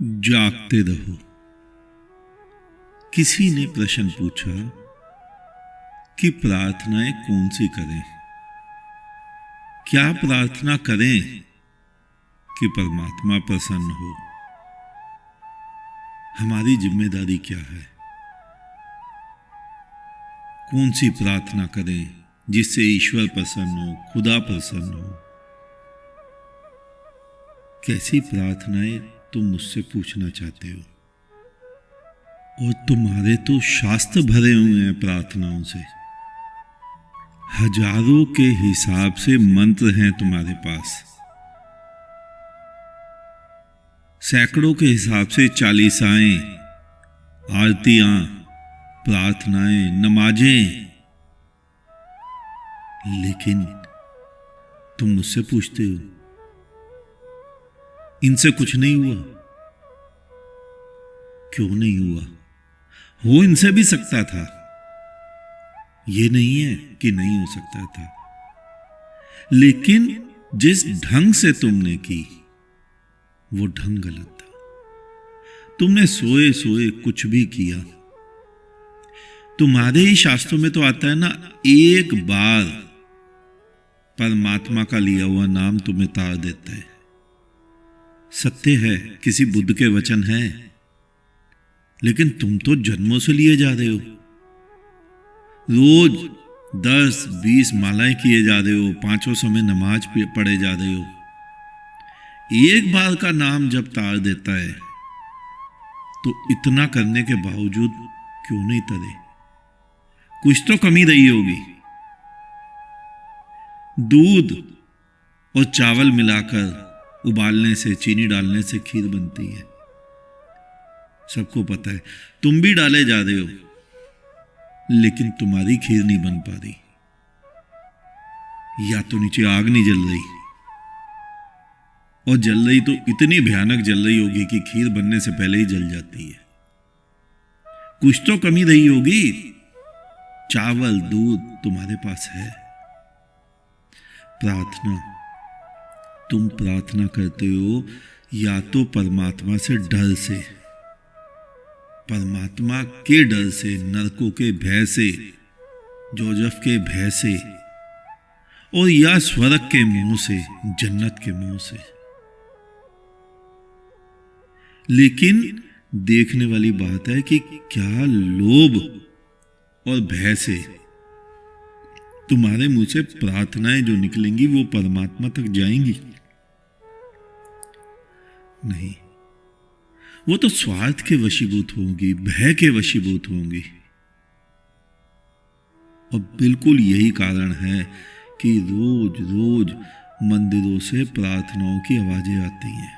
जागते रहो। किसी ने प्रश्न पूछा कि प्रार्थनाएं कौन सी करें, क्या प्रार्थना करें कि परमात्मा प्रसन्न हो। हमारी जिम्मेदारी क्या है? कौन सी प्रार्थना करें जिससे ईश्वर प्रसन्न हो, खुदा प्रसन्न हो। कैसी प्रार्थनाएं तुम मुझसे पूछना चाहते हो? और तुम्हारे तो शास्त्र भरे हुए हैं प्रार्थनाओं से। हजारों के हिसाब से मंत्र हैं तुम्हारे पास, सैकड़ों के हिसाब से चालीसाएं, आरतियां, प्रार्थनाएं, नमाजें। लेकिन तुम मुझसे पूछते हो इनसे कुछ नहीं हुआ। क्यों नहीं हुआ? हो इनसे भी सकता था, ये नहीं है कि नहीं हो सकता था, लेकिन जिस ढंग से तुमने की वो ढंग गलत था। तुमने सोए सोए कुछ भी किया। तुम्हारे ही शास्त्रों में तो आता है ना, एक बार परमात्मा का लिया हुआ नाम तुम्हें तार देता है। सत्य है, किसी बुद्ध के वचन हैं, लेकिन तुम तो जन्मों से लिए जा रहे हो। रोज 10-20 मालाएं किए जा रहे हो, 5 समय नमाज पढ़े जा रहे हो। एक बार का नाम जब तार देता है तो इतना करने के बावजूद क्यों नहीं तरे? कुछ तो कमी रही होगी। दूध और चावल मिलाकर उबालने से, चीनी डालने से खीर बनती है, सबको पता है। तुम भी डाले जा रहे हो, लेकिन तुम्हारी खीर नहीं बन पा रही। या तो नीचे आग नहीं जल रही, और जल रही तो इतनी भयानक जल रही होगी कि खीर बनने से पहले ही जल जाती है। कुछ तो कमी रही होगी। चावल, दूध तुम्हारे पास है। प्रार्थना, तुम प्रार्थना करते हो या तो परमात्मा से डर से, परमात्मा के डर से, नरकों के भय से, जोजफ के भय से, और या स्वर्ग के मुंह से, जन्नत के मुंह से। लेकिन देखने वाली बात है कि क्या लोभ और भय से तुम्हारे मुंह से प्रार्थनाएं जो निकलेंगी वो परमात्मा तक जाएंगी? नहीं, वो तो स्वार्थ के वशीभूत होंगी, भय के वशीभूत होंगी। और बिल्कुल यही कारण है कि रोज रोज मंदिरों से प्रार्थनाओं की आवाजें आती हैं।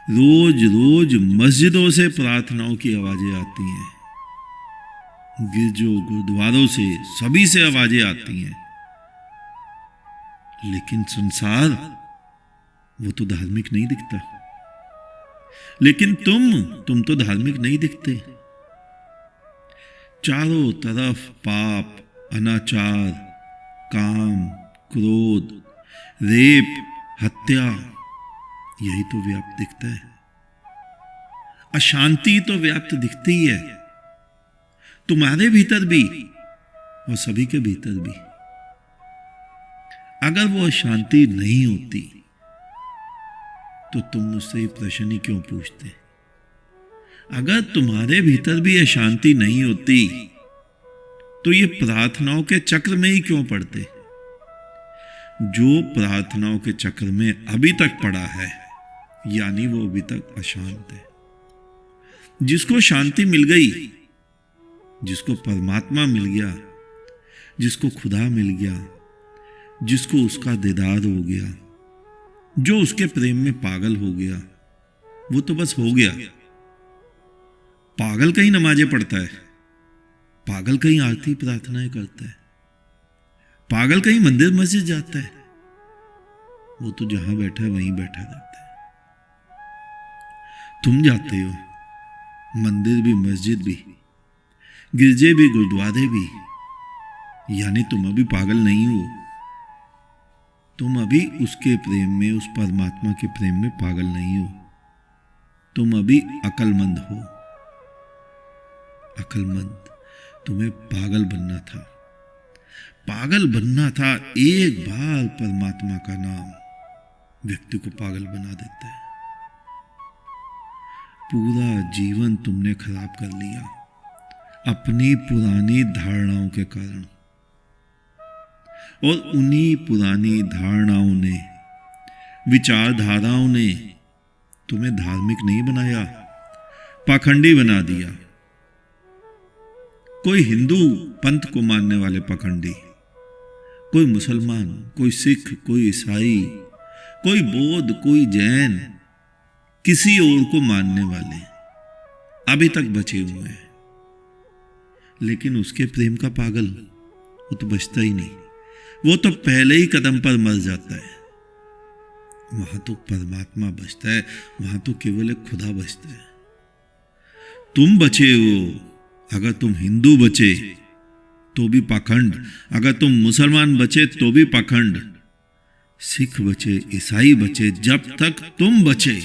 रोज रोज मस्जिदों से प्रार्थनाओं की आवाजें आती हैं। गिरजों, गुरुद्वारों से, सभी से आवाजें आती हैं। लेकिन संसार वो तो धार्मिक नहीं दिखता। लेकिन तुम तो धार्मिक नहीं दिखते। चारों तरफ पाप, अनाचार, काम, क्रोध, रेप, हत्या, यही तो व्याप्त दिखता है। अशांति तो व्याप्त दिखती ही है, तुम्हारे भीतर भी और सभी के भीतर भी। अगर वो अशांति नहीं होती तो तुम मुझसे ये प्रश्न ही क्यों पूछते? अगर तुम्हारे भीतर भी अशांति नहीं होती तो ये प्रार्थनाओं के चक्र में ही क्यों पड़ते? जो प्रार्थनाओं के चक्र में अभी तक पड़ा है, यानी वो अभी तक अशांत है। जिसको शांति मिल गई, जिसको परमात्मा मिल गया, जिसको खुदा मिल गया, जिसको उसका दीदार हो गया, जो उसके प्रेम में पागल हो गया, वो तो बस हो गया। पागल कहीं नमाजें पढ़ता है, पागल कहीं आरती प्रार्थनाएं करता है, पागल कहीं मंदिर मस्जिद जाता है, वो तो जहां बैठा है वहीं बैठा रहता है। तुम जाते हो मंदिर भी, मस्जिद भी, गिरजे भी, गुरुद्वारे भी, यानी तुम अभी पागल नहीं हो। तुम अभी उसके प्रेम में, उस परमात्मा के प्रेम में पागल नहीं हो। तुम अभी अक्लमंद हो। अक्लमंद, तुम्हें पागल बनना था। पागल बनना था। एक बार परमात्मा का नाम व्यक्ति को पागल बना देता है। पूरा जीवन तुमने खराब कर लिया अपनी पुरानी धारणाओं के कारण, और उन्हीं पुरानी धारणाओं ने, विचारधाराओं ने तुम्हें धार्मिक नहीं बनाया, पाखंडी बना दिया। कोई हिंदू पंथ को मानने वाले पाखंडी, कोई मुसलमान, कोई सिख, कोई ईसाई, कोई बौद्ध, कोई जैन, किसी और को मानने वाले अभी तक बचे हुए हैं। लेकिन उसके प्रेम का पागल वो तो बचता ही नहीं, वो तो पहले ही कदम पर मर जाता है। वहां तो परमात्मा बचता है, वहां तो केवल एक खुदा बचता है। तुम बचे हो। अगर तुम हिंदू बचे तो भी पाखंड, अगर तुम मुसलमान बचे तो भी पाखंड, सिख बचे, ईसाई बचे, जब तक तुम बचे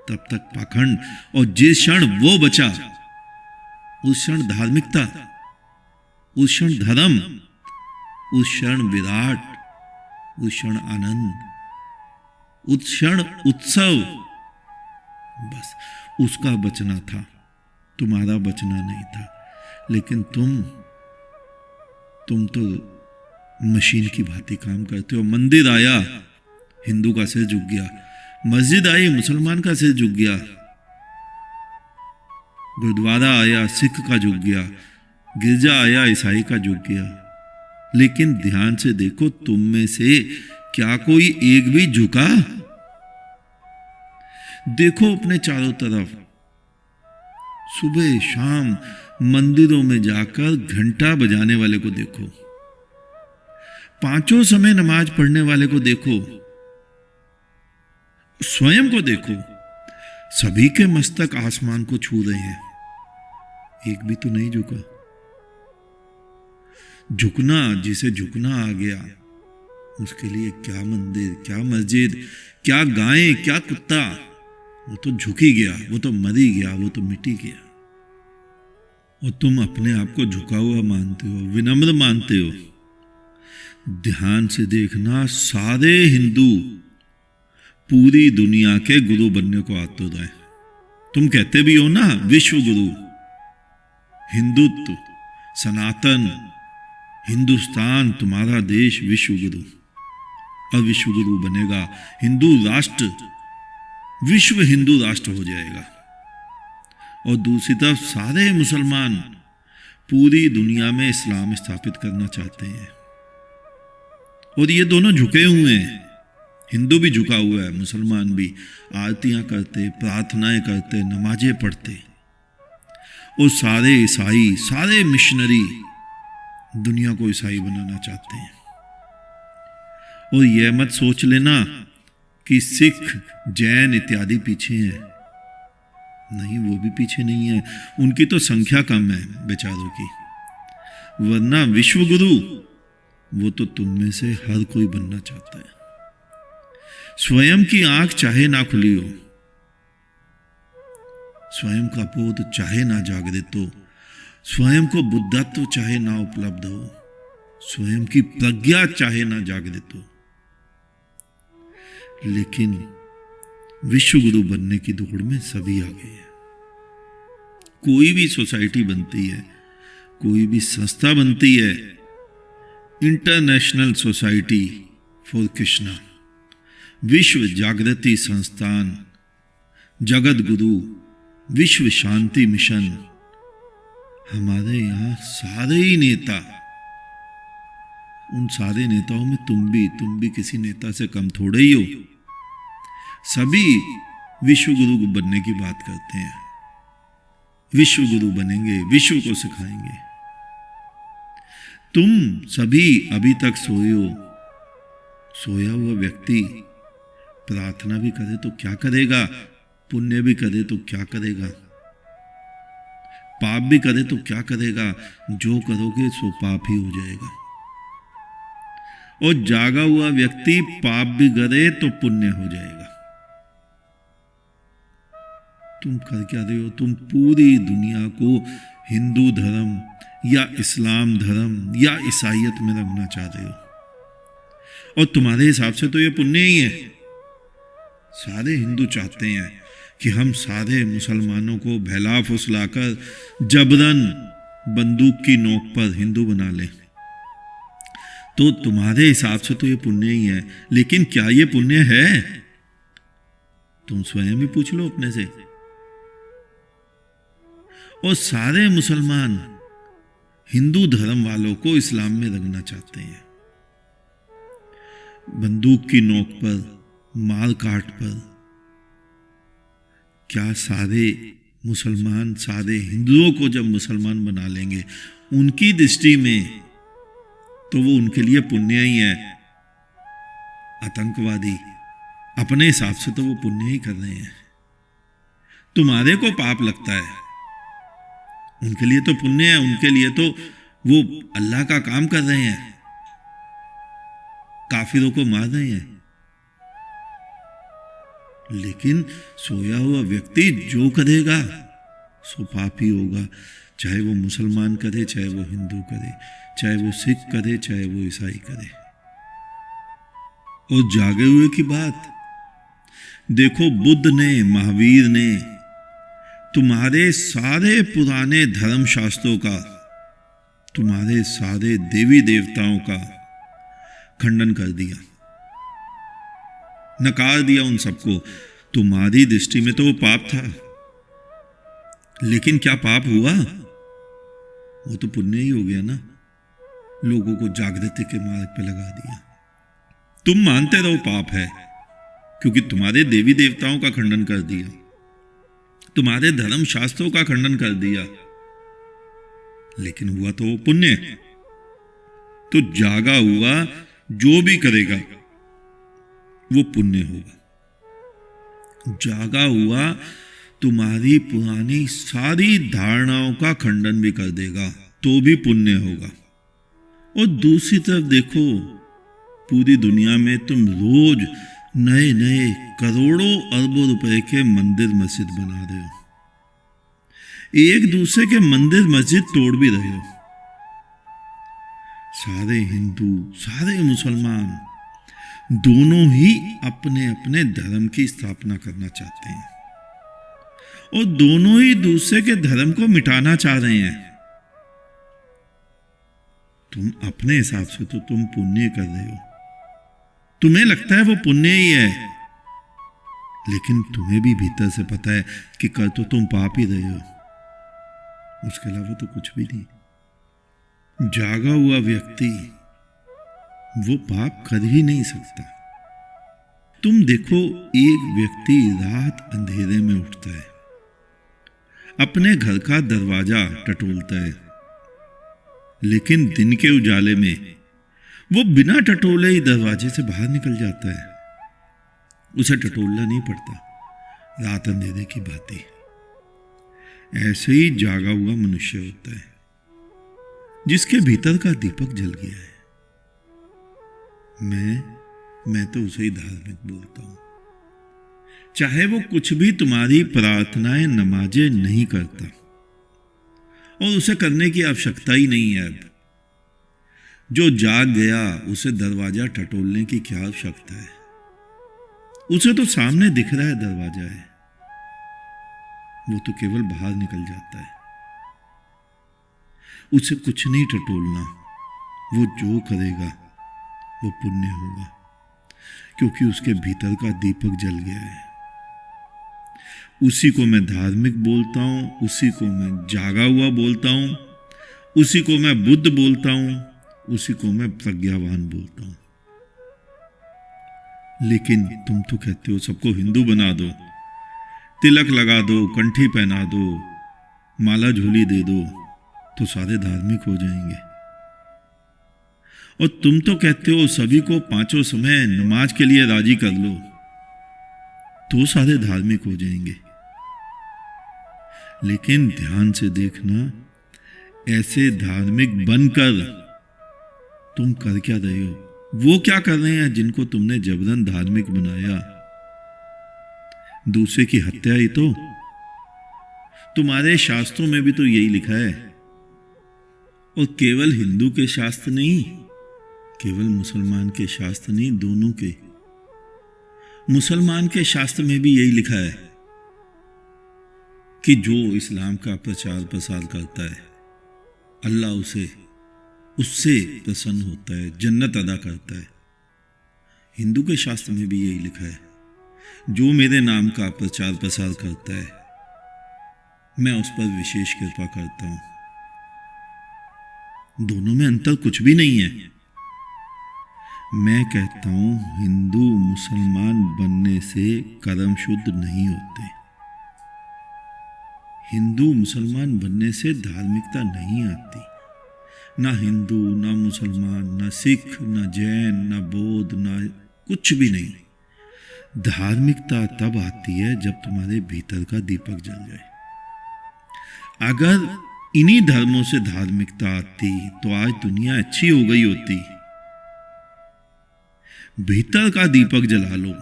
तब तक पाखंड। और जिस क्षण वो बचा उस क्षण धार्मिकता, उस क्षण धर्म, उस क्षण विराट, उस क्षण आनंद, उस क्षण उत्सव। बस उसका बचना था, तुम्हारा बचना नहीं था। लेकिन तुम तो मशीन की भांति काम करते हो। मंदिर आया, हिंदू का सिर झुक गया। मस्जिद आई, मुसलमान का सिर झुक गया। गुरुद्वारा आया, सिख का झुक गया। गिरजा आया, ईसाई का झुक गया। लेकिन ध्यान से देखो, तुम में से क्या कोई एक भी झुका? देखो अपने चारों तरफ, सुबह शाम मंदिरों में जाकर घंटा बजाने वाले को देखो, पांचों समय नमाज पढ़ने वाले को देखो, स्वयं को देखो। सभी के मस्तक आसमान को छू रहे हैं, एक भी तो नहीं झुका। झुकना, जिसे झुकना आ गया, उसके लिए क्या मंदिर, क्या मस्जिद, क्या गाय, क्या कुत्ता, वो तो झुक ही गया, वो तो मर ही गया, वो तो मिट ही गया। और तुम अपने आप को झुका हुआ मानते हो, विनम्र मानते हो। ध्यान से देखना, सारे हिंदू पूरी दुनिया के गुरु बनने को आतुर हैं। तुम कहते भी हो ना, विश्व गुरु, हिंदुत्व, सनातन, हिंदुस्तान तुम्हारा देश विश्व गुरु, और विश्व गुरु बनेगा। हिंदू राष्ट्र विश्व हिंदू राष्ट्र हो जाएगा। और दूसरी तरफ सारे मुसलमान पूरी दुनिया में इस्लाम स्थापित करना चाहते हैं। और ये दोनों झुके हुए हैं। हिंदू भी झुका हुआ है, मुसलमान भी। आरतियां करते, प्रार्थनाएं करते, नमाजें पढ़ते। और सारे ईसाई, सारे मिशनरी दुनिया को ईसाई बनाना चाहते हैं। और यह मत सोच लेना कि सिख, जैन इत्यादि पीछे हैं। नहीं, वो भी पीछे नहीं है। उनकी तो संख्या कम है बेचारों की। वरना विश्व गुरु, वो तो तुम में से हर कोई बनना चाहता है। स्वयं की आंख चाहे ना खुली हो, स्वयं का बोध चाहे ना जागृत हो, स्वयं को बुद्धत्व चाहे ना उपलब्ध हो, स्वयं की प्रज्ञा चाहे ना जागृत हो, लेकिन विश्व गुरु बनने की दौड़ में सभी आ गए हैं। कोई भी सोसाइटी बनती है, कोई भी संस्था बनती है, इंटरनेशनल सोसाइटी फॉर कृष्णा, विश्व जागृति संस्थान, जगत गुरु, विश्व शांति मिशन, हमारे यहां सारे ही नेता, उन सारे नेताओं में तुम भी किसी नेता से कम थोड़े ही हो। सभी विश्व गुरु बनने की बात करते हैं। विश्व गुरु बनेंगे, विश्व को सिखाएंगे। तुम सभी अभी तक सोए हो। सोया हुआ व्यक्ति प्रार्थना भी करे तो क्या करेगा, पुण्य भी करे तो क्या करेगा, पाप भी करे तो क्या करेगा? जो करोगे सो पाप ही हो जाएगा। और जागा हुआ व्यक्ति पाप भी करे तो पुण्य हो जाएगा। तुम कर क्या रहे हो? तुम पूरी दुनिया को हिंदू धर्म या इस्लाम धर्म या ईसाइयत में रखना चाह रहे हो, और तुम्हारे हिसाब से तो ये पुण्य ही है। सारे हिंदू चाहते हैं कि हम सारे मुसलमानों को बहला फुसलाकर जबरन बंदूक की नोक पर हिंदू बना लें। तो तुम्हारे हिसाब से तो ये पुण्य ही है, लेकिन क्या ये पुण्य है? तुम स्वयं ही पूछ लो अपने से। और सारे मुसलमान हिंदू धर्म वालों को इस्लाम में रखना चाहते हैं, बंदूक की नोक पर, मार काट पर। क्या सारे मुसलमान, सारे हिंदुओं को जब मुसलमान बना लेंगे, उनकी दृष्टि में तो वो उनके लिए पुण्य ही है। आतंकवादी अपने हिसाब से तो वो पुण्य ही कर रहे हैं। तुम्हारे को पाप लगता है, उनके लिए तो पुण्य है, उनके लिए तो वो अल्लाह का काम कर रहे हैं, काफिरों को मार रहे हैं। लेकिन सोया हुआ व्यक्ति जो करेगा सो पापी होगा, चाहे वो मुसलमान करे, चाहे वो हिंदू करे, चाहे वो सिख करे, चाहे वो ईसाई करे। और जागे हुए की बात देखो, बुद्ध ने, महावीर ने तुम्हारे सारे पुराने धर्म शास्त्रों का, तुम्हारे सारे देवी देवताओं का खंडन कर दिया, नकार दिया उन सबको। तुम्हारी दृष्टि में तो वो पाप था, लेकिन क्या पाप हुआ? वो तो पुण्य ही हो गया ना। लोगों को जागृति के मार्ग पे लगा दिया। तुम मानते रहो पाप है, क्योंकि तुम्हारे देवी देवताओं का खंडन कर दिया, तुम्हारे धर्म शास्त्रों का खंडन कर दिया, लेकिन हुआ तो वो पुण्य। तो जागा हुआ जो भी करेगा वो पुण्य होगा। जागा हुआ तुम्हारी पुरानी सारी धारणाओं का खंडन भी कर देगा तो भी पुण्य होगा। और दूसरी तरफ देखो, पूरी दुनिया में तुम रोज नए नए करोड़ों अरबों रुपए के मंदिर मस्जिद बना रहे हो, एक दूसरे के मंदिर मस्जिद तोड़ भी रहे हो। सारे हिंदू, सारे मुसलमान दोनों ही अपने अपने धर्म की स्थापना करना चाहते हैं, और दोनों ही दूसरे के धर्म को मिटाना चाह रहे हैं। तुम अपने हिसाब से तो तुम पुण्य कर रहे हो, तुम्हें लगता है वो पुण्य ही है, लेकिन तुम्हें भी भीतर से पता है कि कर तो तुम पाप ही रहे हो, उसके अलावा तो कुछ भी नहीं। जागा हुआ व्यक्ति वो पाप कर ही नहीं सकता। तुम देखो, एक व्यक्ति रात अंधेरे में उठता है, अपने घर का दरवाजा टटोलता है, लेकिन दिन के उजाले में वो बिना टटोले ही दरवाजे से बाहर निकल जाता है। उसे टटोलना नहीं पड़ता, रात अंधेरे की बात ही। ऐसे ही जागा हुआ मनुष्य होता है जिसके भीतर का दीपक जल गया है। मैं तो उसे ही धार्मिक बोलता हूं, चाहे वो कुछ भी तुम्हारी प्रार्थनाएं, नमाजें नहीं करता, और उसे करने की आवश्यकता ही नहीं है। अब जो जाग गया उसे दरवाजा टटोलने की क्या आवश्यकता है? उसे तो सामने दिख रहा है दरवाजा है, वो तो केवल बाहर निकल जाता है। उसे कुछ नहीं टटोलना, वो जो करेगा वो पुण्य होगा, क्योंकि उसके भीतर का दीपक जल गया है। उसी को मैं धार्मिक बोलता हूं, उसी को मैं जागा हुआ बोलता हूं, उसी को मैं बुद्ध बोलता हूं, उसी को मैं प्रज्ञावान बोलता हूं। लेकिन तुम तो कहते हो सबको हिंदू बना दो, तिलक लगा दो, कंठी पहना दो, माला झोली दे दो, तो सारे धार्मिक हो जाएंगे। और तुम तो कहते हो सभी को पांचों समय नमाज के लिए राजी कर लो, तो सारे धार्मिक हो जाएंगे। लेकिन ध्यान से देखना, ऐसे धार्मिक बनकर तुम कर क्या रहे हो? वो क्या कर रहे हैं जिनको तुमने जबरन धार्मिक बनाया? दूसरे की हत्या ही तो, तुम्हारे शास्त्रों में भी तो यही लिखा है। और केवल हिंदू के शास्त्र नहीं, केवल मुसलमान के शास्त्र नहीं, दोनों के। मुसलमान के शास्त्र में भी यही लिखा है कि जो इस्लाम का प्रचार प्रसार करता है, अल्लाह उससे प्रसन्न होता है, जन्नत अदा करता है। हिंदू के शास्त्र में भी यही लिखा है, जो मेरे नाम का प्रचार प्रसार करता है, मैं उस पर विशेष कृपा करता हूं। दोनों में अंतर कुछ भी नहीं है। मैं कहता हूं, हिंदू मुसलमान बनने से कर्म शुद्ध नहीं होते। हिंदू मुसलमान बनने से धार्मिकता नहीं आती। ना हिंदू, ना मुसलमान, ना सिख, ना जैन, ना बौद्ध, ना कुछ भी नहीं। धार्मिकता तब आती है जब तुम्हारे भीतर का दीपक जल जाए। अगर इन्हीं धर्मों से धार्मिकता आती तो आज दुनिया अच्छी हो गई होती। भीतर का दीपक जला लो,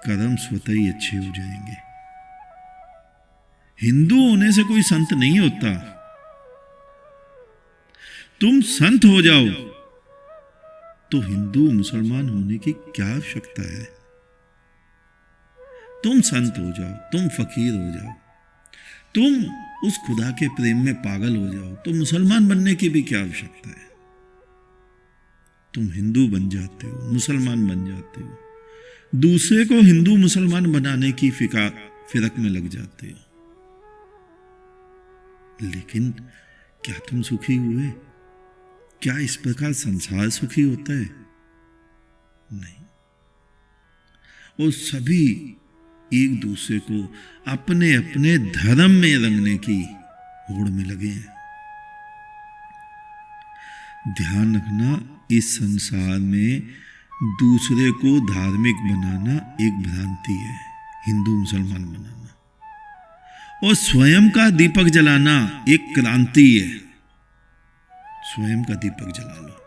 कर्म स्वतः ही अच्छे हो जाएंगे। हिंदू होने से कोई संत नहीं होता। तुम संत हो जाओ तो हिंदू मुसलमान होने की क्या आवश्यकता है। तुम संत हो जाओ, तुम फकीर हो जाओ, तुम उस खुदा के प्रेम में पागल हो जाओ, तो मुसलमान बनने की भी क्या आवश्यकता है। तुम हिंदू बन जाते हो, मुसलमान बन जाते हो, दूसरे को हिंदू मुसलमान बनाने की फिरक में लग जाते हो। लेकिन क्या तुम सुखी हुए? क्या इस प्रकार संसार सुखी होता है? नहीं। और सभी एक दूसरे को अपने अपने धर्म में रंगने की होड़ में लगे हैं। ध्यान रखना, इस संसार में दूसरे को धार्मिक बनाना एक भ्रांति है, हिंदू मुसलमान बनाना। और स्वयं का दीपक जलाना एक क्रांति है। स्वयं का दीपक जला लो।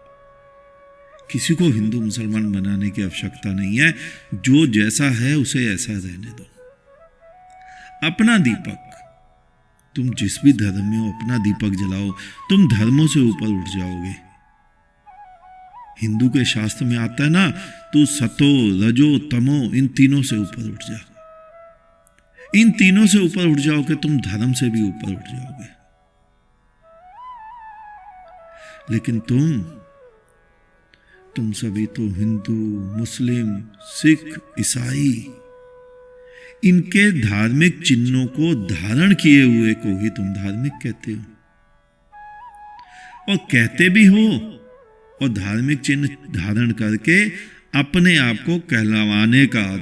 किसी को हिंदू मुसलमान बनाने की आवश्यकता नहीं है। जो जैसा है उसे ऐसा रहने दो। अपना दीपक, तुम जिस भी धर्म में हो, अपना दीपक जलाओ, तुम धर्मों से ऊपर उठ जाओगे। हिंदू के शास्त्र में आता है ना, तू सतो रजो तमो इन तीनों से ऊपर उठ जा। इन तीनों से ऊपर उठ जाओगे, तुम धर्म से भी ऊपर उठ जाओगे। लेकिन तुम सभी तो हिंदू, मुस्लिम, सिख, ईसाई, इनके धार्मिक चिन्हों को धारण किए हुए को ही तुम धार्मिक कहते हो। और कहते भी हो, और धार्मिक चिन्ह धारण करके अपने आप को कहलवाने का,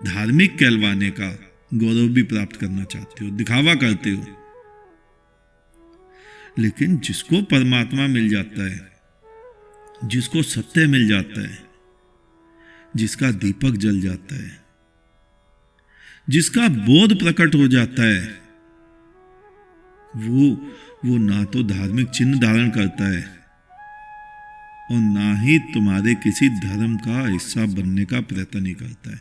धार्मिक कहलवाने का गौरव भी प्राप्त करना चाहते हो, दिखावा करते हो। लेकिन जिसको परमात्मा मिल जाता है, जिसको सत्य मिल जाता है, जिसका दीपक जल जाता है, जिसका बोध प्रकट हो जाता है, वो ना तो धार्मिक चिन्ह धारण करता है और ना ही तुम्हारे किसी धर्म का हिस्सा बनने का प्रयत्न ही करता है।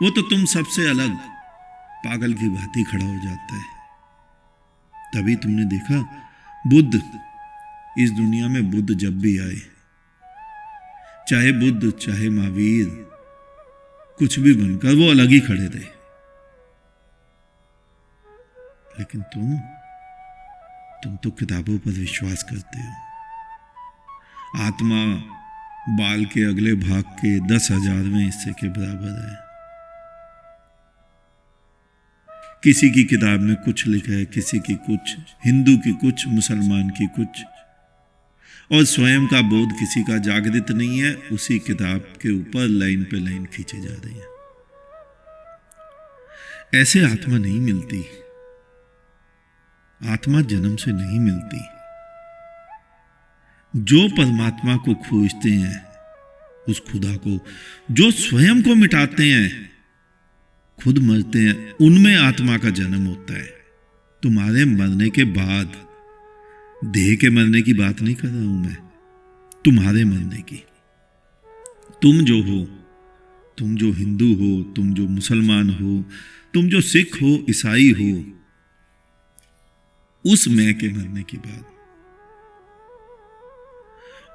वो तो तुम सबसे अलग पागल की भांति खड़ा हो जाता है। तभी तुमने देखा, बुद्ध, इस दुनिया में बुद्ध जब भी आए, चाहे बुद्ध चाहे महावीर, कुछ भी बनकर वो अलग ही खड़े रहे। लेकिन तुम तो किताबों पर विश्वास करते हो। आत्मा बाल के अगले भाग के 10,000वें हिस्से के बराबर है। किसी की किताब में कुछ लिखा है, किसी की कुछ, हिंदू की कुछ, मुसलमान की कुछ, और स्वयं का बोध किसी का जागृत नहीं है। उसी किताब के ऊपर लाइन पे लाइन खींचे जा रही है। ऐसे आत्मा नहीं मिलती। आत्मा जन्म से नहीं मिलती। जो परमात्मा को खोजते हैं, उस खुदा को, जो स्वयं को मिटाते हैं, खुद मरते हैं, उनमें आत्मा का जन्म होता है। तुम्हारे मरने के बाद, देह के मरने की बात नहीं कर रहा हूं मैं, तुम्हारे मरने की। तुम जो हो, तुम जो हिंदू हो, तुम जो मुसलमान हो, तुम जो सिख हो, ईसाई हो, उस मैं के मरने के बाद।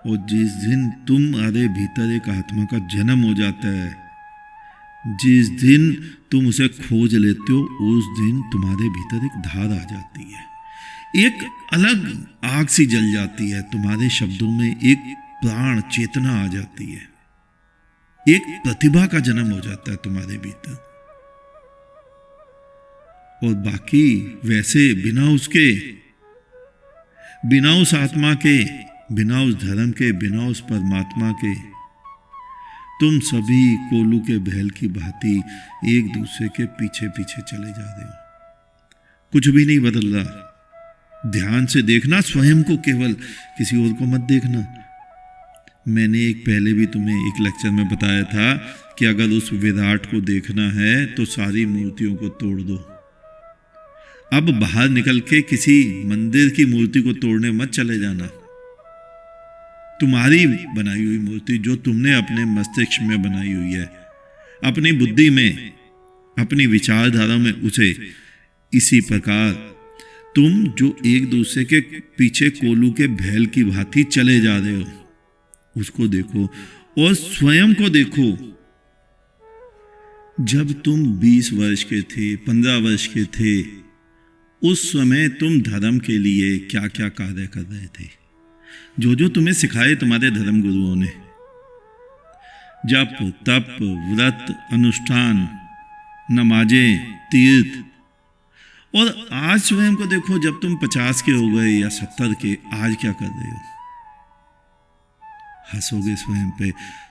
और जिस दिन तुम्हारे भीतर एक आत्मा का जन्म हो जाता है, जिस दिन तुम उसे खोज लेते हो, उस दिन तुम्हारे भीतर एक धार आ जाती है, एक अलग आग सी जल जाती है, तुम्हारे शब्दों में एक प्राण चेतना आ जाती है, एक प्रतिभा का जन्म हो जाता है तुम्हारे भीतर। और बाकी वैसे बिना उसके, बिना उस आत्मा के, बिना उस धर्म के, बिना उस परमात्मा के, तुम सभी कोलू के बैल की भांति एक दूसरे के पीछे पीछे चले जा रहे हो। कुछ भी नहीं बदल रहा। ध्यान से देखना स्वयं को, केवल किसी और को मत देखना। मैंने एक पहले भी तुम्हें एक लेक्चर में बताया था कि अगर उस विराट को देखना है तो सारी मूर्तियों को तोड़ दो। अब बाहर निकल के किसी मंदिर की मूर्ति को तोड़ने मत चले जाना। तुम्हारी बनाई हुई मूर्ति जो तुमने अपने मस्तिष्क में बनाई हुई है, अपनी बुद्धि में, अपनी विचारधारा में, उसे इसी प्रकार तुम जो एक दूसरे के पीछे कोलू के बैल की भांति चले जा रहे हो, उसको देखो और स्वयं को देखो। जब तुम 20 वर्ष के थे, 15 वर्ष के थे, उस समय तुम धर्म के लिए क्या क्या कार्य कर रहे थे, जो जो तुम्हें सिखाए तुम्हारे धर्म गुरुओं ने, जप, तप, व्रत, अनुष्ठान, नमाजें, तीर्थ। और आज स्वयं को देखो, जब तुम 50 के हो गए या 70 के, आज क्या कर रहे हो? हंसोगे स्वयं पे।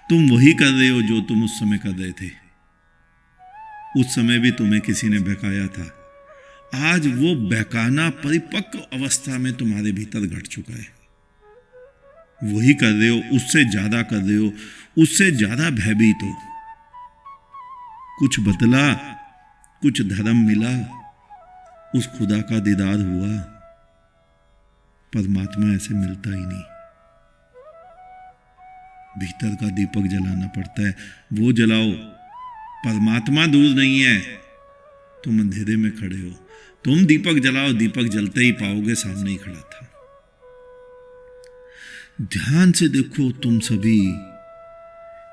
तुम वही कर रहे हो जो तुम उस समय कर रहे थे। उस समय भी तुम्हें किसी ने बहकाया था। आज वो बहकाना परिपक्व अवस्था में तुम्हारे भीतर घट चुका है। वही कर रहे हो, उससे ज्यादा कर रहे हो, उससे ज्यादा भयभीत हो। कुछ बदला, कुछ धर्म मिला, उस खुदा का दीदार हुआ। परमात्मा ऐसे मिलता ही नहीं। भीतर का दीपक जलाना पड़ता है, वो जलाओ। परमात्मा दूर नहीं है, तुम अंधेरे में खड़े हो। तुम दीपक जलाओ, दीपक जलते ही पाओगे सामने ही खड़ा था। ध्यान से देखो, तुम सभी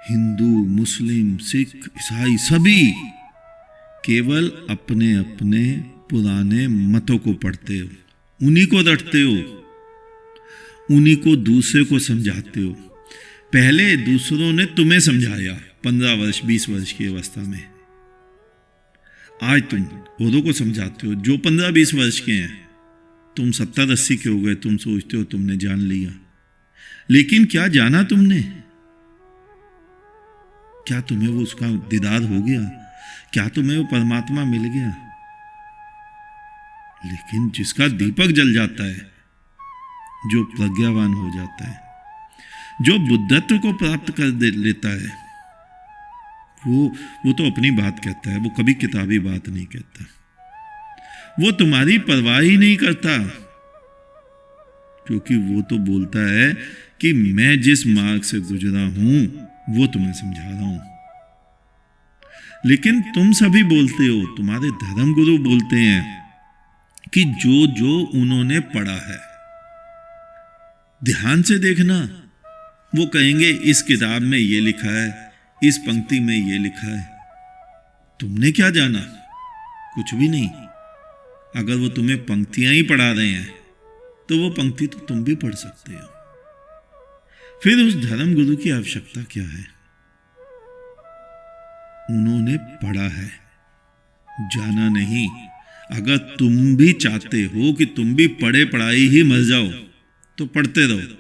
हिंदू, मुस्लिम, सिख, ईसाई सभी केवल अपने अपने पुराने मतों को पढ़ते हो, उन्हीं को रटते हो, उन्हीं को दूसरे को समझाते हो। पहले दूसरों ने तुम्हें समझाया 15 वर्ष 20 वर्ष की अवस्था में। आज तुम औरों को समझाते हो जो 15-20 वर्ष के हैं। तुम 70-80 के हो गए, तुम सोचते हो तुमने जान लिया, लेकिन क्या जाना तुमने? क्या तुम्हें वो उसका दीदार हो गया? क्या तुम्हें वो परमात्मा मिल गया? लेकिन जिसका दीपक जल जाता है, जो प्रज्ञावान हो जाता है, जो बुद्धत्व को प्राप्त कर लेता है, वो तो अपनी बात कहता है, वो कभी किताबी बात नहीं कहता। वो तुम्हारी परवाह ही नहीं करता, क्योंकि वो तो बोलता है कि मैं जिस मार्ग से गुजरा हूं वो तुम्हें समझा रहा हूं। लेकिन तुम सभी बोलते हो, तुम्हारे धर्म गुरु बोलते हैं कि जो जो उन्होंने पढ़ा है। ध्यान से देखना, वो कहेंगे इस किताब में ये लिखा है, इस पंक्ति में ये लिखा है। तुमने क्या जाना? कुछ भी नहीं। अगर वो तुम्हें पंक्तियां ही पढ़ा रहे हैं तो वो पंक्ति तो तुम भी पढ़ सकते हो। फिर उस धर्म गुरु की आवश्यकता क्या है? उन्होंने पढ़ा है, जाना नहीं। अगर तुम भी चाहते हो कि तुम भी पढ़े पढ़ाई ही मर जाओ तो पढ़ते रहो।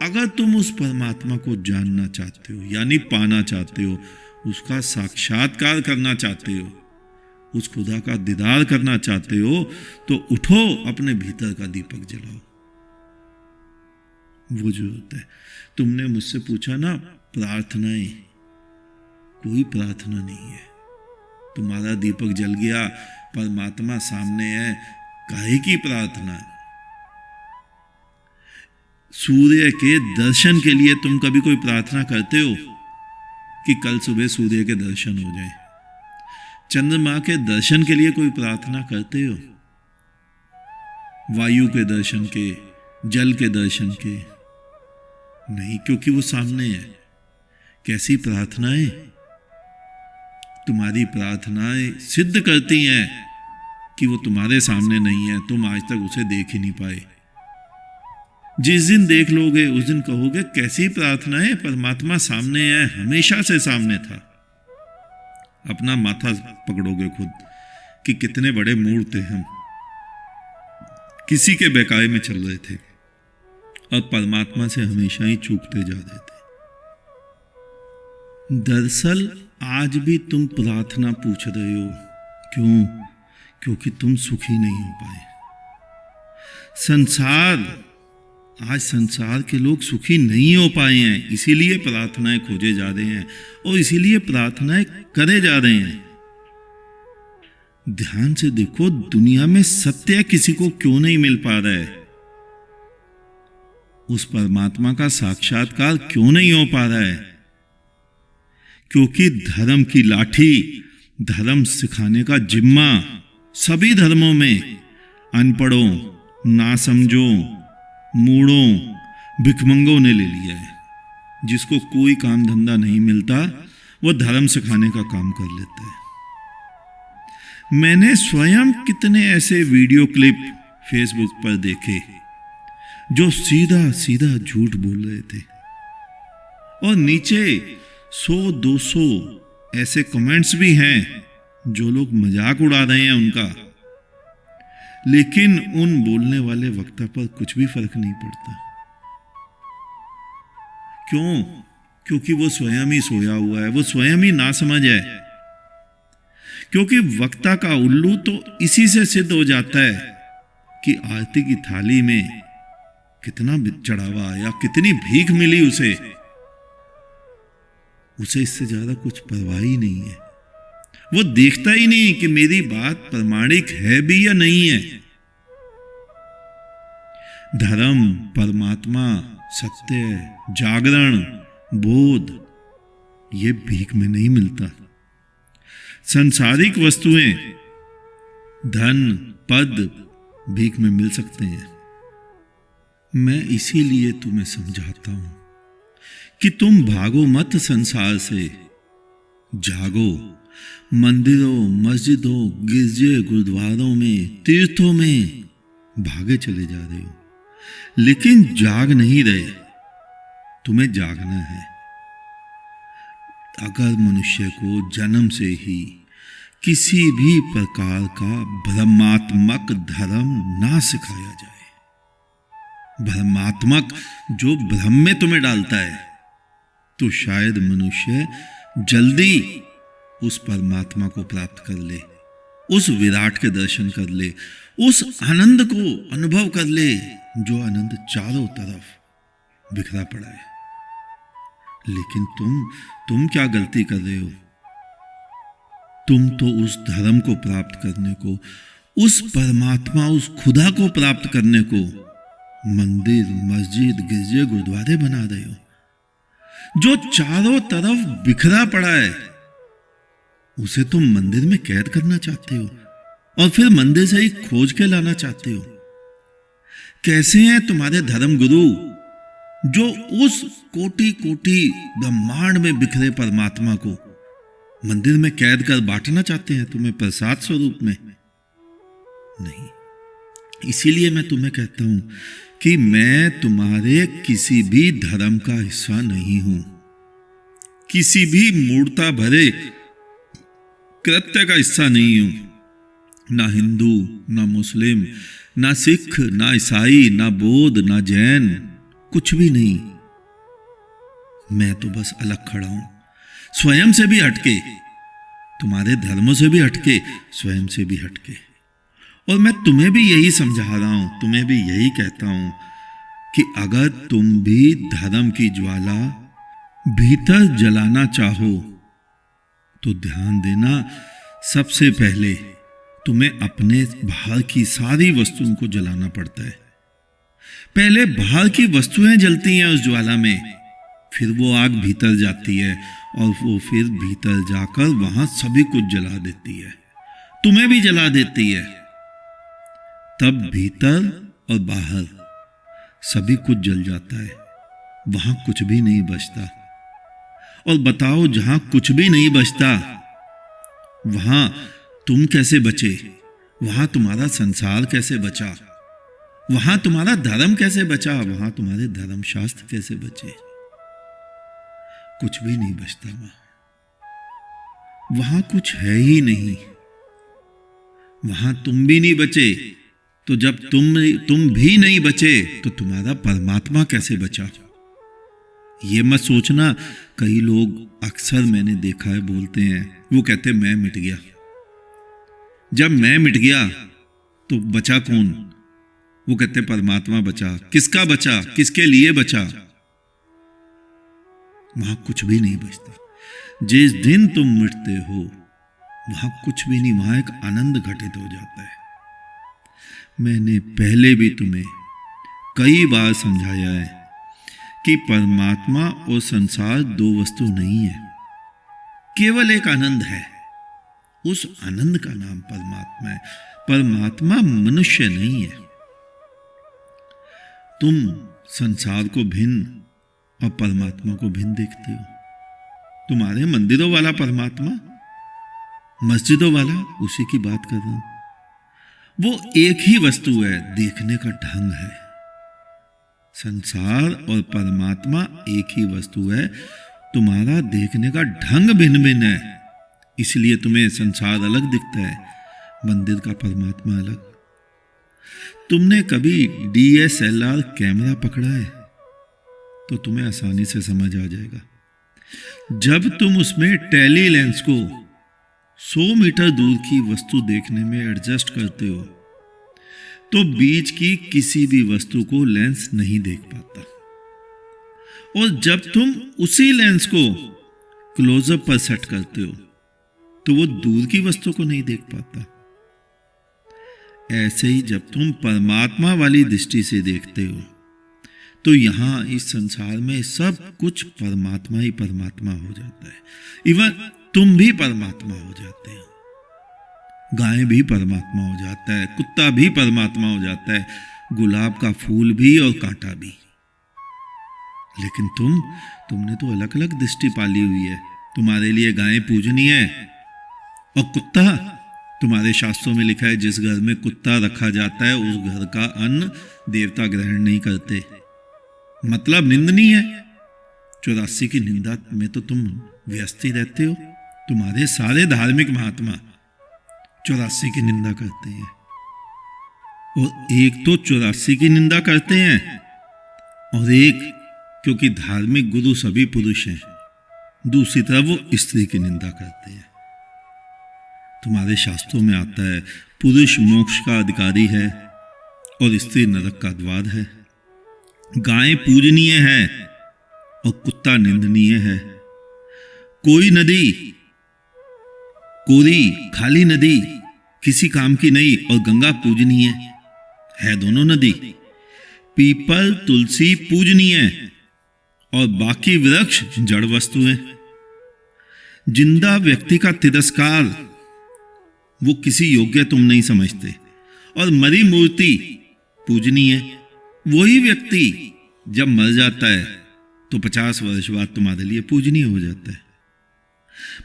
अगर तुम उस परमात्मा को जानना चाहते हो, यानी पाना चाहते हो, उसका साक्षात्कार करना चाहते हो, उस खुदा का दीदार करना चाहते हो, तो उठो, अपने भीतर का दीपक जलाओ। वो जो होता है, तुमने मुझसे पूछा ना प्रार्थनाएं, कोई प्रार्थना नहीं है। तुम्हारा दीपक जल गया, परमात्मा सामने है, काहे की प्रार्थना? सूर्य के दर्शन के लिए तुम कभी कोई प्रार्थना करते हो कि कल सुबह सूर्य के दर्शन हो जाए? चंद्रमा के दर्शन के लिए कोई प्रार्थना करते हो? वायु के दर्शन के, जल के दर्शन के नहीं, क्योंकि वो सामने है। कैसी प्रार्थनाएं, तुम्हारी प्रार्थनाएं सिद्ध करती हैं कि वो तुम्हारे सामने नहीं है, तुम आज तक उसे देख ही नहीं पाए। जिस दिन देख लोगे उस दिन कहोगे कैसी प्रार्थनाएं, परमात्मा सामने है, हमेशा से सामने था। अपना माथा पकड़ोगे खुद कि कितने बड़े मूर्ख थे हम, किसी के बहकावे में चल रहे थे और परमात्मा से हमेशा ही चूकते जा रहे थे। दरअसल आज भी तुम प्रार्थना पूछ रहे हो, क्यों? क्योंकि तुम सुखी नहीं हो पाए। आज संसार के लोग सुखी नहीं हो पाए हैं, इसीलिए प्रार्थनाएं खोजे जा रहे हैं और इसीलिए प्रार्थनाएं करे जा रहे हैं। ध्यान से देखो, दुनिया में सत्य किसी को क्यों नहीं मिल पा रहा है? उस परमात्मा का साक्षात्कार क्यों नहीं हो पा रहा है? क्योंकि धर्म की लाठी, धर्म सिखाने का जिम्मा सभी धर्मों में अनपढ़ों, नासमझों, मूढ़ों, भिखमंगों ने ले लिया है। जिसको कोई काम धंधा नहीं मिलता वो धर्म सिखाने का काम कर लेता है। मैंने स्वयं कितने ऐसे वीडियो क्लिप फेसबुक पर देखे जो सीधा सीधा झूठ बोल रहे थे और नीचे 100-200 ऐसे कमेंट्स भी हैं जो लोग मजाक उड़ा रहे हैं उनका, लेकिन उन बोलने वाले वक्ता पर कुछ भी फर्क नहीं पड़ता। क्यों? क्योंकि वो स्वयं ही सोया हुआ है, वो स्वयं ही नासमझ है। क्योंकि वक्ता का उल्लू तो इसी से सिद्ध हो जाता है कि आरती की थाली में कितना चढ़ावा आया, कितनी भीख मिली उसे इससे ज्यादा कुछ परवाह ही नहीं है। वो देखता ही नहीं कि मेरी बात प्रामाणिक है भी या नहीं है। धर्म, परमात्मा, सत्य, जागरण, बोध ये भीख में नहीं मिलता। सांसारिक वस्तुएं, धन, पद भीख में मिल सकते हैं। मैं इसीलिए तुम्हें समझाता हूं कि तुम भागो मत संसार से, जागो। मंदिरों, मस्जिदों, गिरजे, गुरुद्वारों में, तीर्थों में भागे चले जा रहे हो, लेकिन जाग नहीं रहे। तुम्हें जागना है। अगर मनुष्य को जन्म से ही किसी भी प्रकार का भ्रमात्मक धर्म ना सिखाया जाए, भ्रमात्मक जो भ्रम में तुम्हें डालता है, तो शायद मनुष्य जल्दी उस परमात्मा को प्राप्त कर ले, उस विराट के दर्शन कर ले, उस आनंद को अनुभव कर ले जो आनंद चारों तरफ बिखरा पड़ा है। लेकिन तुम क्या गलती कर रहे हो? तुम तो उस धर्म को प्राप्त करने को, उस परमात्मा, उस खुदा को प्राप्त करने को मंदिर, मस्जिद, गिरजे, गुरुद्वारे बना रहे हो। जो चारों तरफ बिखरा पड़ा है उसे तुम मंदिर में कैद करना चाहते हो और फिर मंदिर से ही खोज के लाना चाहते हो। कैसे हैं तुम्हारे धर्म गुरु जो उस कोटि कोटि ब्रह्मांड में बिखरे परमात्मा को मंदिर में कैद कर बांटना चाहते हैं तुम्हें प्रसाद स्वरूप में? नहीं। इसीलिए मैं तुम्हें कहता हूं कि मैं तुम्हारे किसी भी धर्म का हिस्सा नहीं हूं, किसी भी मूर्ता भरे कृत्य का हिस्सा नहीं हूं। ना हिंदू, ना मुस्लिम, ना सिख, ना ईसाई, ना बौद्ध, ना जैन, कुछ भी नहीं। मैं तो बस अलग खड़ा हूं, स्वयं से भी हटके, तुम्हारे धर्मों से भी हटके, स्वयं से भी हटके। और मैं तुम्हें भी यही समझा रहा हूं, तुम्हें भी यही कहता हूं कि अगर तुम भी धर्म की ज्वाला भीतर जलाना चाहो तो ध्यान देना, सबसे पहले तुम्हें अपने बाहर की सारी वस्तुओं को जलाना पड़ता है। पहले बाहर की वस्तुएं जलती हैं उस ज्वाला में, फिर वो आग भीतर जाती है और वो फिर भीतर जाकर वहां सभी कुछ जला देती है, तुम्हें भी जला देती है। तब भीतर और बाहर सभी कुछ जल जाता है, वहां कुछ भी नहीं बचता। और बताओ, जहां कुछ भी नहीं बचता वहां तुम कैसे बचे? वहां तुम्हारा संसार कैसे बचा? वहां तुम्हारा धर्म कैसे बचा? वहां तुम्हारे धर्म शास्त्र कैसे बचे? कुछ भी नहीं बचता वहां कुछ है ही नहीं। वहां तुम भी नहीं बचे, तो जब तुम भी नहीं बचे तो तुम्हारा परमात्मा कैसे बचा? ये मत सोचना। कई लोग अक्सर मैंने देखा है बोलते हैं, वो कहते हैं मैं मिट गया। जब मैं मिट गया तो बचा कौन? वो कहते हैं परमात्मा बचा। किसका बचा? किसके लिए बचा? वहां कुछ भी नहीं बचता। जिस दिन तुम मिटते हो वहां कुछ भी नहीं, वहां एक आनंद घटित हो जाता है। मैंने पहले भी तुम्हें कई बार समझाया है कि परमात्मा और संसार दो वस्तु नहीं है, केवल एक आनंद है। उस आनंद का नाम परमात्मा है। परमात्मा मनुष्य नहीं है। तुम संसार को भिन्न और परमात्मा को भिन्न देखते हो। तुम्हारे मंदिरों वाला परमात्मा, मस्जिदों वाला, उसी की बात कर रहा हूं। वो एक ही वस्तु है, देखने का ढंग है। संसार और परमात्मा एक ही वस्तु है, तुम्हारा देखने का ढंग भिन्न भिन्न है। इसलिए तुम्हें संसार अलग दिखता है, मंदिर का परमात्मा अलग। तुमने कभी DSLR कैमरा पकड़ा है तो तुम्हें आसानी से समझ आ जाएगा। जब तुम उसमें टेली लेंस को 100 मीटर दूर की वस्तु देखने में एडजस्ट करते हो तो बीच की किसी भी वस्तु को लेंस नहीं देख पाता। और जब तुम उसी लेंस को क्लोजअप पर सेट करते हो तो वो दूर की वस्तु को नहीं देख पाता। ऐसे ही जब तुम परमात्मा वाली दृष्टि से देखते हो तो यहां इस संसार में सब कुछ परमात्मा ही परमात्मा हो जाता है। इवन तुम भी परमात्मा हो जाते हो। गाय भी परमात्मा हो जाता है, कुत्ता भी परमात्मा हो जाता है, गुलाब का फूल भी और कांटा भी। लेकिन तुमने तो अलग अलग दृष्टि पाली हुई है। तुम्हारे लिए गाय पूजनीय है और कुत्ता, तुम्हारे शास्त्रों में लिखा है जिस घर में कुत्ता रखा जाता है उस घर का अन्न देवता ग्रहण नहीं करते। मतलब निंदनीय है। 84 की निंदा में तो तुम व्यस्त ही रहते हो। तुम्हारे सारे धार्मिक महात्मा 84 की निंदा करते हैं। और एक तो 84 की निंदा करते हैं और एक, क्योंकि धार्मिक गुरु सभी पुरुष हैं, दूसरी तरफ वो स्त्री की निंदा करते हैं। तुम्हारे शास्त्रों में आता है पुरुष मोक्ष का अधिकारी है और स्त्री नरक का द्वार है। गाय पूजनीय है और कुत्ता निंदनीय है। कोई नदी, कोरी खाली नदी किसी काम की नहीं और गंगा पूजनीय है, दोनों नदी। पीपल तुलसी पूजनीय और बाकी वृक्ष जड़ वस्तुएं। जिंदा व्यक्ति का तिरस्कार वो किसी योग्य तुम नहीं समझते। और मरी मूर्ति पूजनीय। वही व्यक्ति जब मर जाता है तो 50 वर्ष बाद तुम्हारे लिए पूजनीय हो जाता है।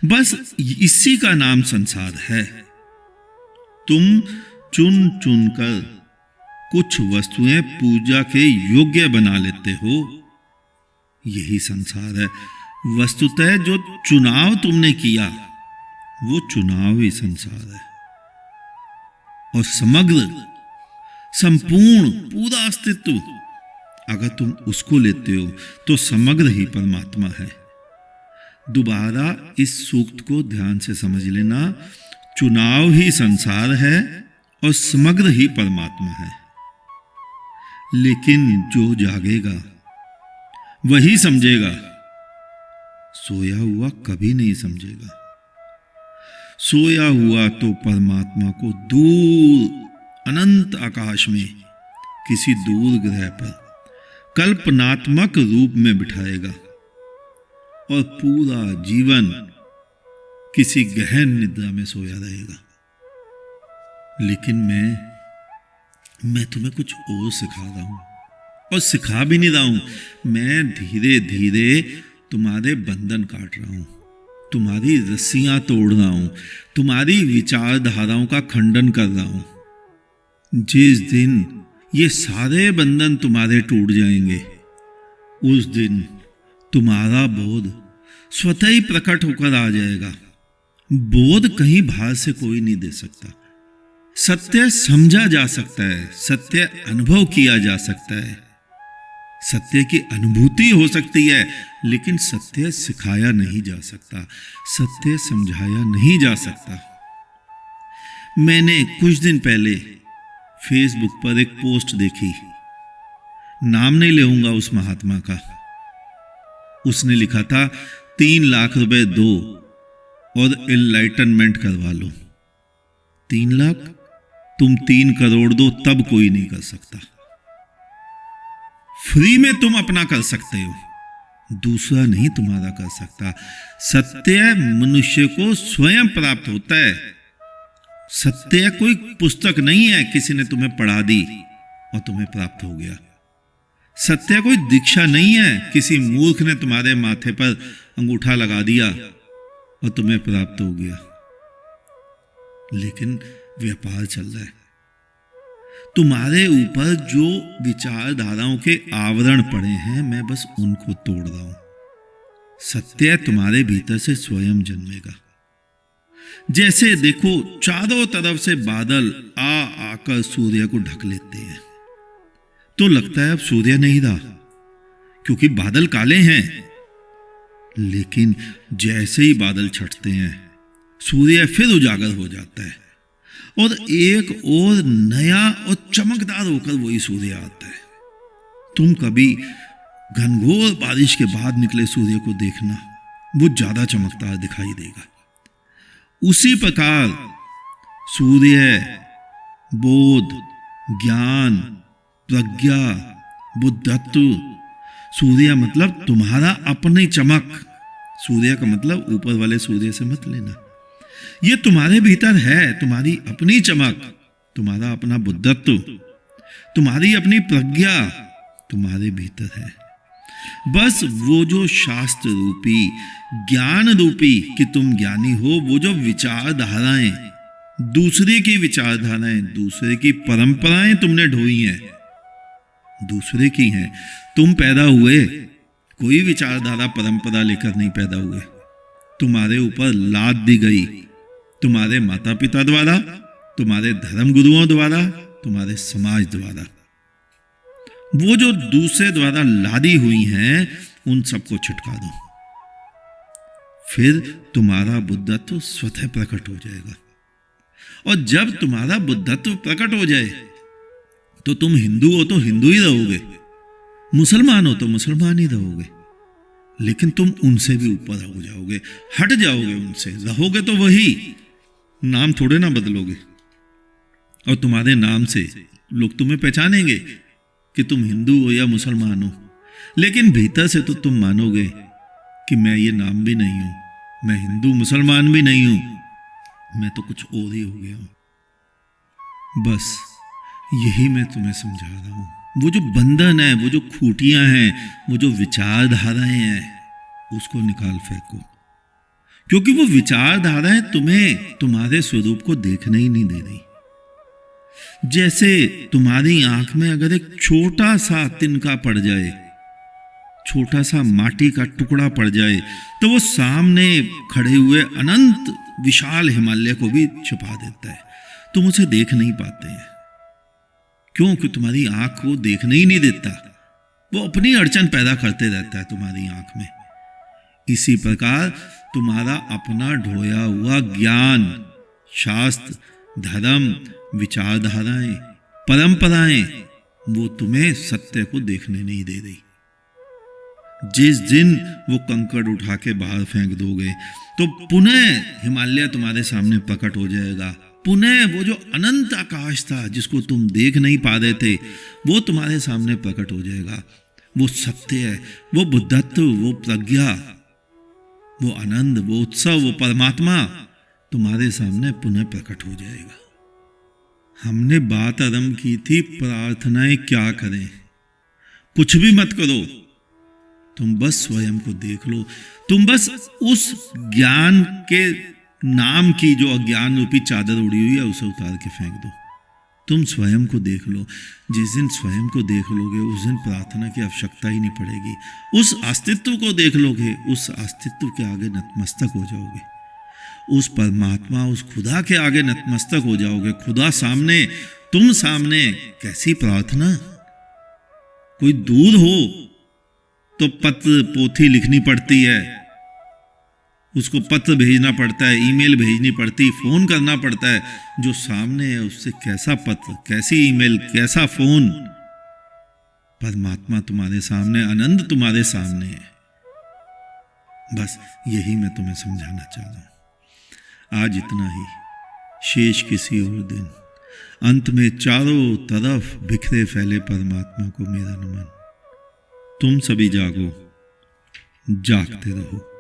बस इसी का नाम संसार है। तुम चुन चुन कर कुछ वस्तुएं पूजा के योग्य बना लेते हो, यही संसार है। वस्तुतः जो चुनाव तुमने किया वो चुनाव ही संसार है। और समग्र, संपूर्ण, पूरा अस्तित्व अगर तुम उसको लेते हो तो समग्र ही परमात्मा है। दोबारा इस सूक्त को ध्यान से समझ लेना। चुनाव ही संसार है और समग्र ही परमात्मा है। लेकिन जो जागेगा वही समझेगा, सोया हुआ कभी नहीं समझेगा। सोया हुआ तो परमात्मा को दूर अनंत आकाश में किसी दूर ग्रह पर कल्पनात्मक रूप में बिठाएगा और पूरा जीवन किसी गहन निद्रा में सोया रहेगा। लेकिन मैं मैं तुम्हें कुछ और सिखा रहा हूं, और सिखा भी नहीं रहा हूं, मैं धीरे धीरे तुम्हारे बंधन काट रहा हूं, तुम्हारी रस्सियां तोड़ रहा हूं, तुम्हारी विचारधाराओं का खंडन कर रहा हूं। जिस दिन ये सारे बंधन तुम्हारे टूट जाएंगे, उस दिन तुम्हारा बोध स्वतः ही प्रकट होकर आ जाएगा। बोध कहीं बाहर से कोई नहीं दे सकता। सत्य समझा जा सकता है, सत्य अनुभव किया जा सकता है, सत्य की अनुभूति हो सकती है, लेकिन सत्य सिखाया नहीं जा सकता, सत्य समझाया नहीं जा सकता। मैंने कुछ दिन पहले फेसबुक पर एक पोस्ट देखी, नाम नहीं लेऊंगा उस महात्मा का। उसने लिखा था 3 लाख रुपए दो और एनलाइटनमेंट करवा लो। 3 लाख? तुम 3 करोड़ दो तब कोई नहीं कर सकता। फ्री में तुम अपना कर सकते हो, दूसरा नहीं तुम्हारा कर सकता। सत्य मनुष्य को स्वयं प्राप्त होता है। सत्य कोई पुस्तक नहीं है, किसी ने तुम्हें पढ़ा दी और तुम्हें प्राप्त हो गया। सत्य कोई दीक्षा नहीं है, किसी मूर्ख ने तुम्हारे माथे पर अंगूठा लगा दिया और तुम्हें प्राप्त हो गया। लेकिन व्यापार चल रहा है। तुम्हारे ऊपर जो विचारधाराओं के आवरण पड़े हैं, मैं बस उनको तोड़ रहा हूं। सत्य तुम्हारे भीतर से स्वयं जन्मेगा। जैसे देखो, चारों तरफ से बादल आकर सूर्य को ढक लेते हैं, तो लगता है अब सूर्य नहीं रहा, क्योंकि बादल काले हैं। लेकिन जैसे ही बादल छटते हैं, सूर्य फिर उजागर हो जाता है और एक और नया और चमकदार होकर वही सूर्य आता है। तुम कभी घनघोर बारिश के बाद निकले सूर्य को देखना, वो ज्यादा चमकदार दिखाई देगा। उसी प्रकार सूर्य, बोध, ज्ञान, प्रज्ञा, बुद्धत्व, सूर्य मतलब तुम्हारा अपनी चमक। सूर्य का मतलब ऊपर वाले सूर्य से मत लेना। ये तुम्हारे भीतर है, तुम्हारी अपनी चमक, तुम्हारा अपना बुद्धत्व, तुम्हारी अपनी प्रज्ञा तुम्हारे भीतर है। बस वो जो शास्त्र रूपी, ज्ञान रूपी कि तुम ज्ञानी हो, वो जो विचारधाराएं, दूसरे की विचारधाराएं, दूसरे की परंपराएं तुमने ढोई हैं, दूसरे की हैं। तुम पैदा हुए कोई विचारधारा परंपरा लेकर नहीं पैदा हुए, तुम्हारे ऊपर लाद दी गई तुम्हारे माता पिता द्वारा, तुम्हारे धर्म गुरुओं द्वारा, तुम्हारे समाज द्वारा। वो जो दूसरे द्वारा लादी हुई हैं, उन सबको छिटका दो, फिर तुम्हारा बुद्धत्व स्वतः प्रकट हो जाएगा। और जब तुम्हारा बुद्धत्व प्रकट हो जाए, तो तुम हिंदू हो तो हिंदू ही रहोगे, मुसलमान हो तो मुसलमान ही रहोगे, लेकिन तुम उनसे भी ऊपर हो जाओगे, हट जाओगे उनसे। रहोगे तो वही, नाम थोड़े ना बदलोगे। और तुम्हारे नाम से लोग तुम्हें पहचानेंगे कि तुम हिंदू हो या मुसलमान हो, लेकिन भीतर से तो तुम मानोगे कि मैं ये नाम भी नहीं हूं, मैं हिंदू मुसलमान भी नहीं हूं, मैं तो कुछ और ही हो गया हूं। बस यही मैं तुम्हें समझा रहा हूं। वो जो बंधन है, वो जो खूंटियां हैं, वो जो विचारधाराएं हैं, उसको निकाल फेंको, क्योंकि वो विचारधाराएं तुम्हें तुम्हारे स्वरूप को देखने ही नहीं दे रही। जैसे तुम्हारी आंख में अगर एक छोटा सा तिनका पड़ जाए, छोटा सा माटी का टुकड़ा पड़ जाए, तो वो सामने खड़े हुए अनंत विशाल हिमालय को भी छुपा देता है। तुम उसे देख नहीं पाते हैं, क्योंकि तुम्हारी आंख को देखने ही नहीं देता, वो अपनी अड़चन पैदा करते रहता है तुम्हारी आंख में। इसी प्रकार तुम्हारा अपना ढोया हुआ ज्ञान, शास्त्र, धर्म, विचारधाराएं, परंपराएं, वो तुम्हें सत्य को देखने नहीं दे रही। जिस दिन वो कंकड़ उठा के बाहर फेंक दोगे, तो पुनः हिमालय तुम्हारे सामने प्रकट हो जाएगा। पुनः वो जो अनंत आकाश था, जिसको तुम देख नहीं पा रहे थे, वो तुम्हारे सामने प्रकट हो जाएगा। वो सत्य है, वो बुद्धत्व, वो प्रज्ञा, वो आनंद, वो उत्सव, वो परमात्मा तुम्हारे सामने पुनः प्रकट हो जाएगा। हमने बात आरंभ की थी प्रार्थनाएं क्या करें। कुछ भी मत करो, तुम बस स्वयं को देख लो। तुम बस उस ज्ञान के नाम की जो अज्ञान रूपी चादर उड़ी हुई है उसे उतार के फेंक दो। तुम स्वयं को देख लो। जिस दिन स्वयं को देख लोगे उस दिन प्रार्थना की आवश्यकता ही नहीं पड़ेगी। उस अस्तित्व को देख लोगे, उस अस्तित्व के आगे नतमस्तक हो जाओगे। उस परमात्मा, उस खुदा के आगे नतमस्तक हो जाओगे। खुदा सामने, तुम सामने। कैसी प्रार्थना। कोई दूर हो तो पत्र पोथी लिखनी पड़ती है, उसको पत्र भेजना पड़ता है, ईमेल भेजनी पड़ती, फोन करना पड़ता है। जो सामने है उससे कैसा पत्र, कैसी ईमेल, कैसा फोन। परमात्मा तुम्हारे सामने, आनंद तुम्हारे सामने है। बस यही मैं तुम्हें समझाना चाह रहा हूं। आज इतना ही, शेष किसी और दिन। अंत में चारों तरफ बिखरे फैले परमात्मा को मेरा नमन। तुम सभी जागो, जागते रहो।